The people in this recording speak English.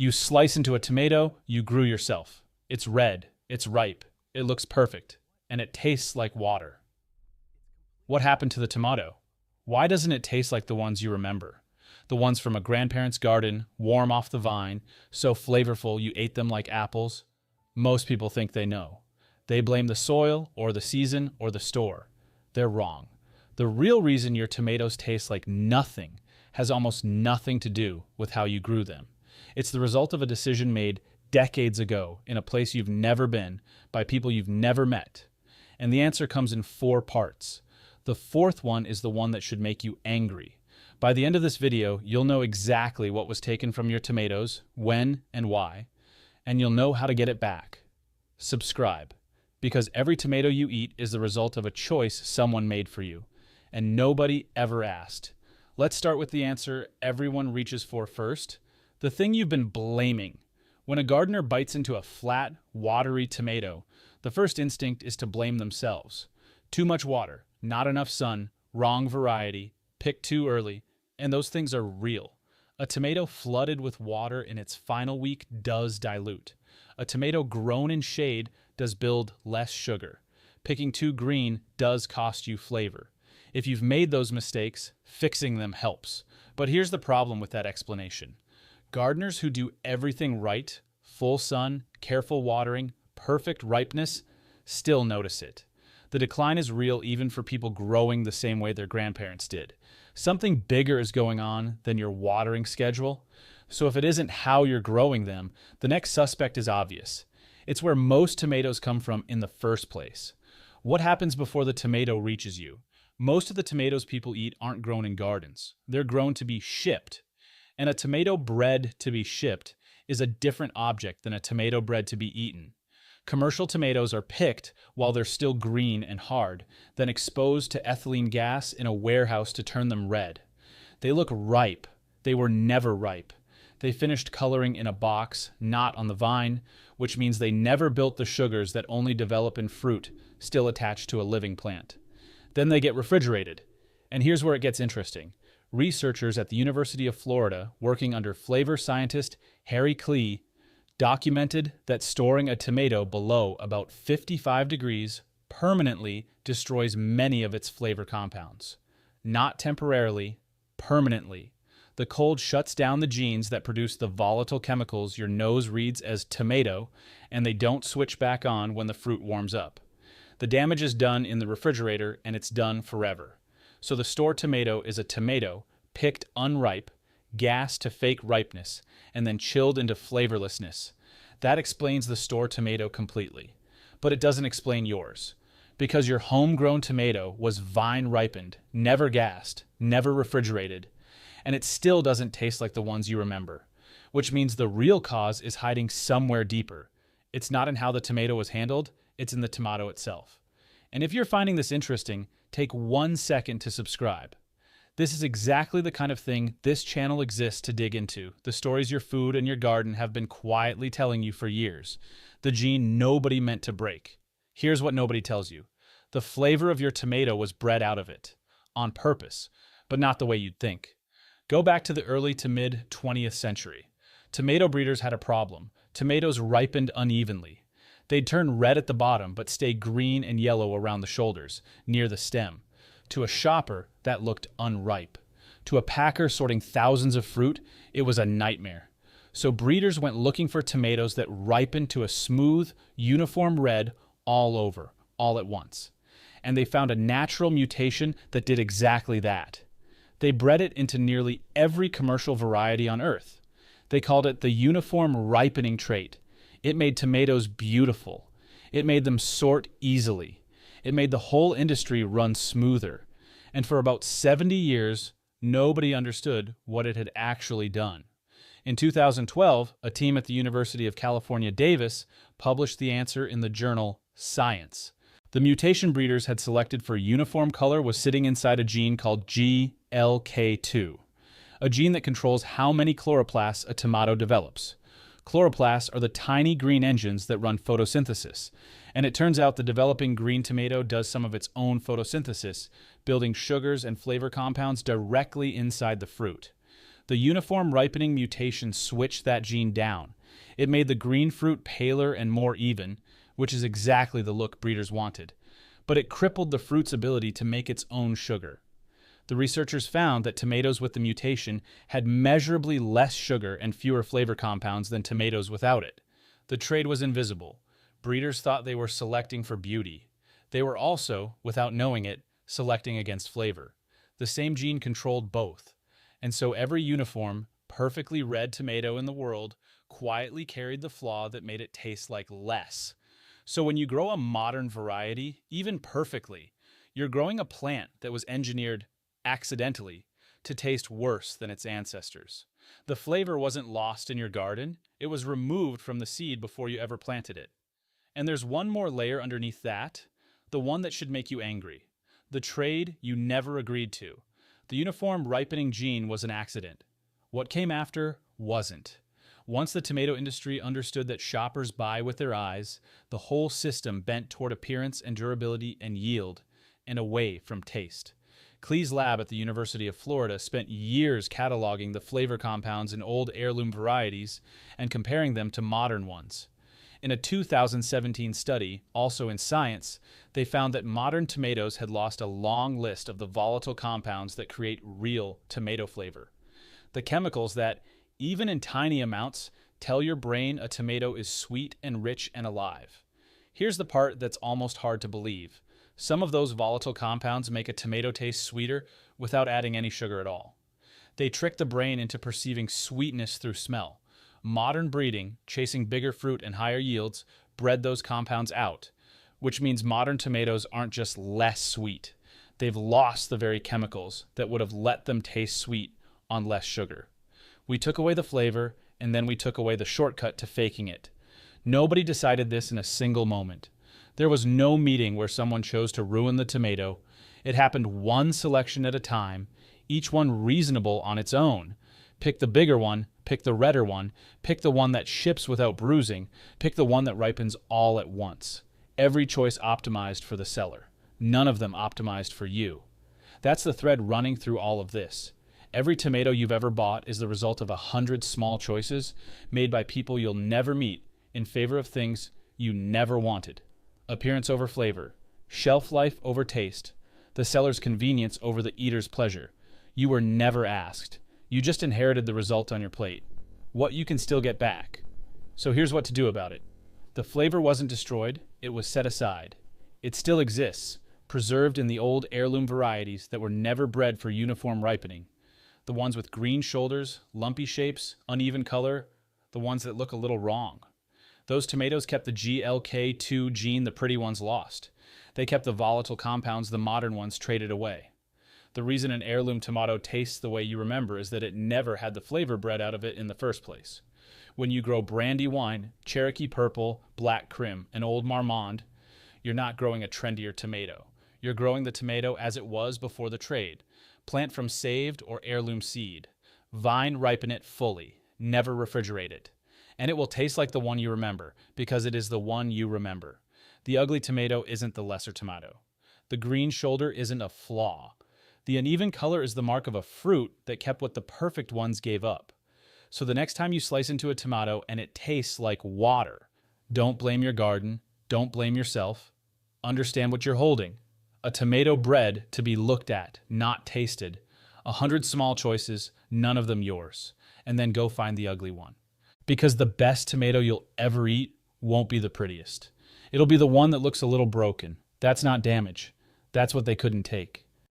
You slice into a tomato you grew yourself. It's red, it's ripe, it looks perfect, and it tastes like water. What happened to the tomato? Why doesn't it taste like the ones you remember? The ones from a grandparent's garden, warm off the vine, so flavorful you ate them like apples? Most people think they know. They blame the soil, or the season, or the store. They're wrong. The real reason your tomatoes taste like nothing has almost nothing to do with how you grew them. It's the result of a decision made decades ago in a place you've never been by people you've never met. And the answer comes in 4 parts. The 4th one is the one that should make you angry. By the end of this video, you'll know exactly what was taken from your tomatoes, when and why, and you'll know how to get it back. Subscribe, because every tomato you eat is the result of a choice someone made for you, and nobody ever asked. Let's start with the answer everyone reaches for first, the thing you've been blaming. When a gardener bites into a flat, watery tomato, the first instinct is to blame themselves. Too much water, not enough sun, wrong variety, picked too early, and those things are real. A tomato flooded with water in its final week does dilute. A tomato grown in shade does build less sugar. Picking too green does cost you flavor. If you've made those mistakes, fixing them helps. But here's the problem with that explanation. Gardeners who do everything right, full sun, careful watering, perfect ripeness, still notice it. The decline is real even for people growing the same way their grandparents did. Something bigger is going on than your watering schedule. So if it isn't how you're growing them, the next suspect is obvious. It's where most tomatoes come from in the first place. What happens before the tomato reaches you? Most of the tomatoes people eat aren't grown in gardens. They're grown to be shipped. And a tomato bred to be shipped is a different object than a tomato bred to be eaten. Commercial tomatoes are picked while they're still green and hard, then exposed to ethylene gas in a warehouse to turn them red. They look ripe. They were never ripe. They finished coloring in a box, not on the vine, which means they never built the sugars that only develop in fruit, still attached to a living plant. Then they get refrigerated. And here's where it gets interesting. Researchers at the University of Florida, working under flavor scientist Harry Klee, documented that storing a tomato below about 55 degrees permanently destroys many of its flavor compounds. Not temporarily, permanently. The cold shuts down the genes that produce the volatile chemicals your nose reads as tomato, and they don't switch back on when the fruit warms up. The damage is done in the refrigerator, and it's done forever. So the store tomato is a tomato, picked unripe, gassed to fake ripeness, and then chilled into flavorlessness. That explains the store tomato completely. But it doesn't explain yours. Because your homegrown tomato was vine ripened, never gassed, never refrigerated, and it still doesn't taste like the ones you remember. Which means the real cause is hiding somewhere deeper. It's not in how the tomato was handled, it's in the tomato itself. And if you're finding this interesting, take 1 second to subscribe. This is exactly the kind of thing this channel exists to dig into, the stories your food and your garden have been quietly telling you for years, the gene nobody meant to break. Here's what nobody tells you. The flavor of your tomato was bred out of it, on purpose, but not the way you'd think. Go back to the early to mid 20th century. Tomato breeders had a problem. Tomatoes ripened unevenly. They'd turn red at the bottom, but stay green and yellow around the shoulders, near the stem. To a shopper, that looked unripe. To a packer sorting thousands of fruit, it was a nightmare. So breeders went looking for tomatoes that ripened to a smooth, uniform red all over, all at once. And they found a natural mutation that did exactly that. They bred it into nearly every commercial variety on Earth. They called it the uniform ripening trait. It made tomatoes beautiful. It made them sort easily. It made the whole industry run smoother. And for about 70 years, nobody understood what it had actually done. In 2012, a team at the University of California, Davis published the answer in the journal Science. The mutation breeders had selected for uniform color was sitting inside a gene called GLK2, a gene that controls how many chloroplasts a tomato develops. Chloroplasts are the tiny green engines that run photosynthesis, and it turns out the developing green tomato does some of its own photosynthesis, building sugars and flavor compounds directly inside the fruit. The uniform ripening mutation switched that gene down. It made the green fruit paler and more even, which is exactly the look breeders wanted. But it crippled the fruit's ability to make its own sugar. The researchers found that tomatoes with the mutation had measurably less sugar and fewer flavor compounds than tomatoes without it. The trade was invisible. Breeders thought they were selecting for beauty. They were also, without knowing it, selecting against flavor. The same gene controlled both. And so every uniform, perfectly red tomato in the world quietly carried the flaw that made it taste like less. So when you grow a modern variety, even perfectly, you're growing a plant that was engineered accidentally to taste worse than its ancestors. The flavor wasn't lost in your garden, it was removed from the seed before you ever planted it. And there's one more layer underneath that, the one that should make you angry. The trade you never agreed to. The uniform ripening gene was an accident. What came after wasn't. Once the tomato industry understood that shoppers buy with their eyes, the whole system bent toward appearance and durability and yield, and away from taste. Klee's lab at the University of Florida spent years cataloging the flavor compounds in old heirloom varieties and comparing them to modern ones. In a 2017 study, also in Science, they found that modern tomatoes had lost a long list of the volatile compounds that create real tomato flavor. The chemicals that, even in tiny amounts, tell your brain a tomato is sweet and rich and alive. Here's the part that's almost hard to believe. Some of those volatile compounds make a tomato taste sweeter without adding any sugar at all. They trick the brain into perceiving sweetness through smell. Modern breeding, chasing bigger fruit and higher yields, bred those compounds out, which means modern tomatoes aren't just less sweet. They've lost the very chemicals that would have let them taste sweet on less sugar. We took away the flavor, and then we took away the shortcut to faking it. Nobody decided this in a single moment. There was no meeting where someone chose to ruin the tomato. It happened one selection at a time, each one reasonable on its own. Pick the bigger one, pick the redder one, pick the one that ships without bruising, pick the one that ripens all at once. Every choice optimized for the seller. None of them optimized for you. That's the thread running through all of this. Every tomato you've ever bought is the result of 100 small choices made by people you'll never meet in favor of things you never wanted. Appearance over flavor, shelf life over taste, the seller's convenience over the eater's pleasure. You were never asked. You just inherited the result on your plate. What you can still get back. So here's what to do about it. The flavor wasn't destroyed, it was set aside. It still exists, preserved in the old heirloom varieties that were never bred for uniform ripening. The ones with green shoulders, lumpy shapes, uneven color, the ones that look a little wrong. Those tomatoes kept the GLK2 gene the pretty ones lost. They kept the volatile compounds the modern ones traded away. The reason an heirloom tomato tastes the way you remember is that it never had the flavor bred out of it in the first place. When you grow brandy wine, Cherokee Purple, Black Crim, and Old Marmande, you're not growing a trendier tomato. You're growing the tomato as it was before the trade. Plant from saved or heirloom seed. Vine ripen it fully. Never refrigerate it. And it will taste like the one you remember, because it is the one you remember. The ugly tomato isn't the lesser tomato. The green shoulder isn't a flaw. The uneven color is the mark of a fruit that kept what the perfect ones gave up. So the next time you slice into a tomato and it tastes like water, don't blame your garden, don't blame yourself. Understand what you're holding. A tomato bred to be looked at, not tasted. 100 small choices, none of them yours. And then go find the ugly one. Because the best tomato you'll ever eat won't be the prettiest. It'll be the one that looks a little broken. That's not damage. That's what they couldn't take.